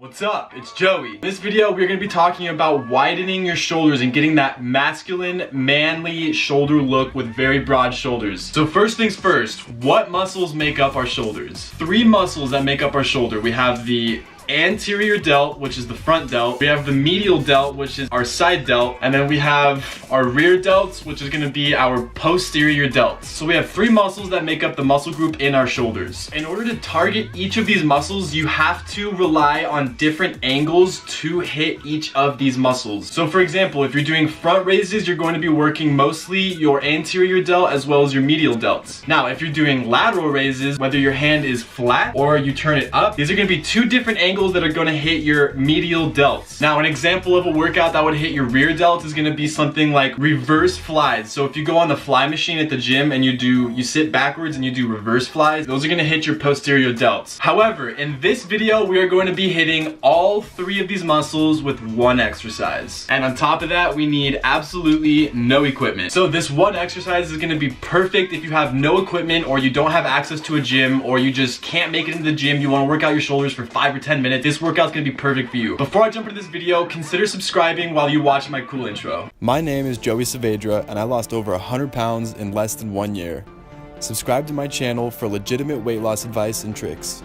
What's up? It's Joey. In this video, we're going to be talking about widening your shoulders and getting that masculine, manly shoulder look with very broad shoulders. So first things first, what muscles make up our shoulders? Three muscles that make up our shoulder. We have the anterior delt, which is the front delt. We have the medial delt, which is our side delt. And then we have our rear delts, which is going to be our posterior delts. So we have three muscles that make up the muscle group in our shoulders. In order to target each of these muscles, you have to rely on different angles to hit each of these muscles. So for example, if you're doing front raises, you're going to be working mostly your anterior delt as well as your medial delts. Now, if you're doing lateral raises, whether your hand is flat or you turn it up, these are going to be two different angles that are going to hit your medial delts. Now, an example of a workout that would hit your rear delt is going to be something like reverse flies. So if you go on the fly machine at the gym and you sit backwards and you do reverse flies, those are going to hit your posterior delts. However, in this video, we are going to be hitting all three of these muscles with one exercise. And on top of that, we need absolutely no equipment. So this one exercise is going to be perfect if you have no equipment or you don't have access to a gym or you just can't make it into the gym. You want to work out your shoulders for 5 or 10 minutes. This workout's gonna be perfect for you. Before I jump into this video, consider subscribing while you watch my cool intro. My name is Joey.Saavedra and I lost over 100 pounds in less than 1 year. Subscribe to my channel for legitimate weight loss advice and tricks.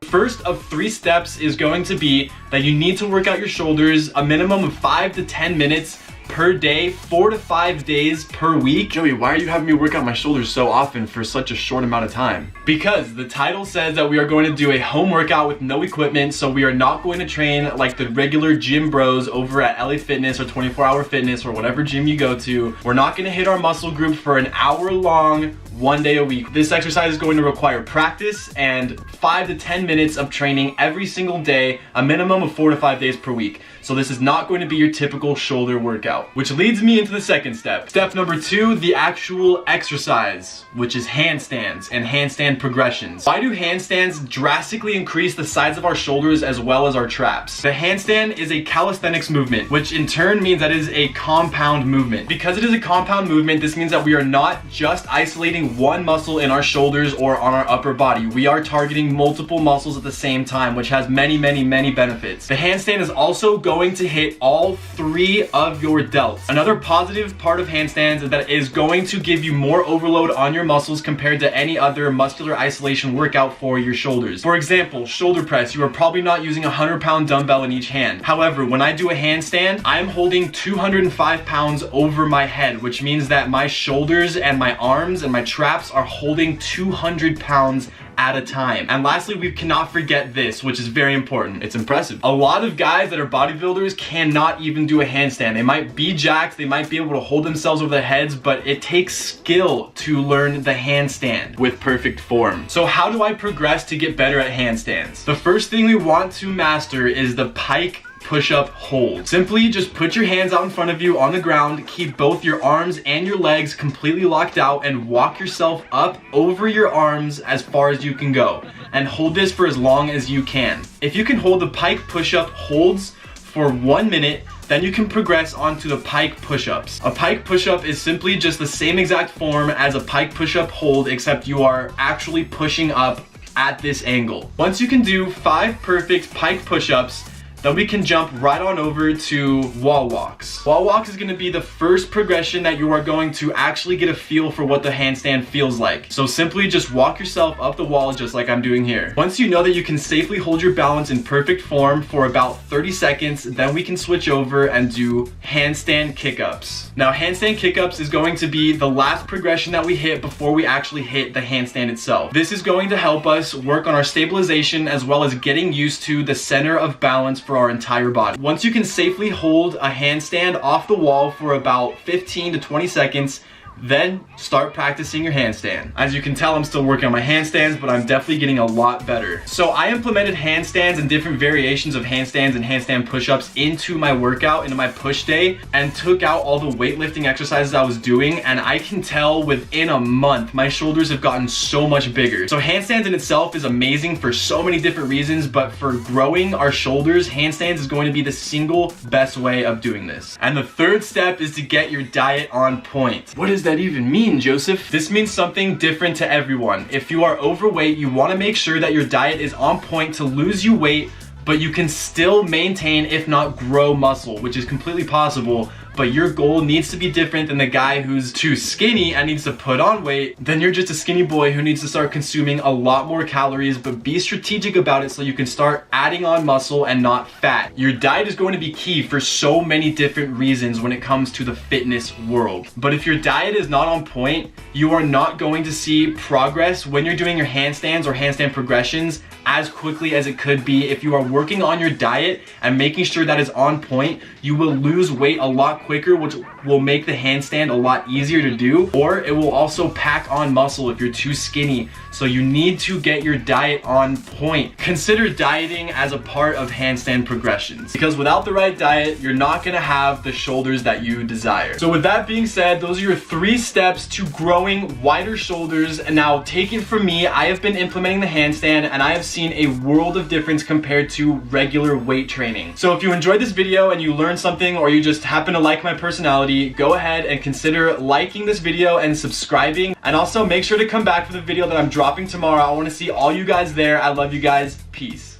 First of 3 steps is going to be that you need to work out your shoulders a minimum of 5 to 10 minutes per day, 4 to 5 days per week. Joey, why are you having me work out my shoulders so often for such a short amount of time? Because the title says that we are going to do a home workout with no equipment, so we are not going to train like the regular gym bros over at LA Fitness or 24 Hour Fitness or whatever gym you go to. We're not going to hit our muscle group for an hour long, 1 day a week. This exercise is going to require practice and 5 to 10 minutes of training every single day, a minimum of 4 to 5 days per week. So this is not going to be your typical shoulder workout, which leads me into the second step. Step number 2, the actual exercise, which is handstands and handstand progressions. Why do handstands drastically increase the size of our shoulders as well as our traps? The handstand is a calisthenics movement, which in turn means that it is a compound movement. Because it is a compound movement, this means that we are not just isolating one muscle in our shoulders or on our upper body. We are targeting multiple muscles at the same time, which has many benefits. The handstand is also going to hit all 3 of your delts. Another positive part of handstands is that it is going to give you more overload on your muscles compared to any other muscular isolation workout for your shoulders. For example, shoulder press, you are probably not using a 100-pound dumbbell in each hand. However, when I do a handstand, I am holding 205 pounds over my head, which means that my shoulders and my arms and my traps are holding 200 pounds at a time. And lastly, we cannot forget this, which is very important. It's impressive. A lot of guys that are bodybuilders cannot even do a handstand. They might be jacked, they might be able to hold themselves over their heads, but it takes skill to learn the handstand with perfect form. So how do I progress to get better at handstands? The first thing we want to master is the Pike push-up hold. Simply just put your hands out in front of you on the ground, keep both your arms and your legs completely locked out, and walk yourself up over your arms as far as you can go. And hold this for as long as you can. If you can hold the Pike push-up holds for 1 minute, then you can progress onto the Pike push-ups. A Pike push-up is simply just the same exact form as a Pike push-up hold, except you are actually pushing up at this angle. Once you can do 5 perfect Pike push-ups, then we can jump right on over to wall walks. Wall walks is going to be the first progression that you are going to actually get a feel for what the handstand feels like. So simply just walk yourself up the wall just like I'm doing here. Once you know that you can safely hold your balance in perfect form for about 30 seconds, then we can switch over and do handstand kick-ups. Now, handstand kick-ups is going to be the last progression that we hit before we actually hit the handstand itself. This is going to help us work on our stabilization as well as getting used to the center of balance for our entire body. Once you can safely hold a handstand off the wall for about 15 to 20 seconds, then start practicing your handstand. As you can tell, I'm still working on my handstands, but I'm definitely getting a lot better. So I implemented handstands and different variations of handstands and handstand push-ups into my workout, into my push day, and took out all the weightlifting exercises I was doing, and I can tell within a month, my shoulders have gotten so much bigger. So handstands in itself is amazing for so many different reasons, but for growing our shoulders, handstands is going to be the single best way of doing this. And the third step is to get your diet on point. What is does that even mean, Joseph? This means something different to everyone. If you are overweight, you want to make sure that your diet is on point to lose you weight, but you can still maintain, if not grow muscle, which is completely possible. But your goal needs to be different than the guy who's too skinny and needs to put on weight. Then you're just a skinny boy who needs to start consuming a lot more calories, but be strategic about it so you can start adding on muscle and not fat. Your diet is going to be key for so many different reasons when it comes to the fitness world. But if your diet is not on point, you are not going to see progress when you're doing your handstands or handstand progressions as quickly as it could be. If you are working on your diet and making sure that is on point, you will lose weight a lot quicker, which will make the handstand a lot easier to do, or it will also pack on muscle if you're too skinny. So you need to get your diet on point. Consider dieting as a part of handstand progressions, because without the right diet, you're not gonna have the shoulders that you desire. So with that being said, those are your 3 steps to growing wider shoulders. And now, take it from me, I have been implementing the handstand and I have seen a world of difference compared to regular weight training. So if you enjoyed this video and you learned something, or you just happen to like my personality, go ahead and consider liking this video and subscribing. And also make sure to come back for the video that I'm dropping tomorrow. I want to see all you guys there. I love you guys. Peace.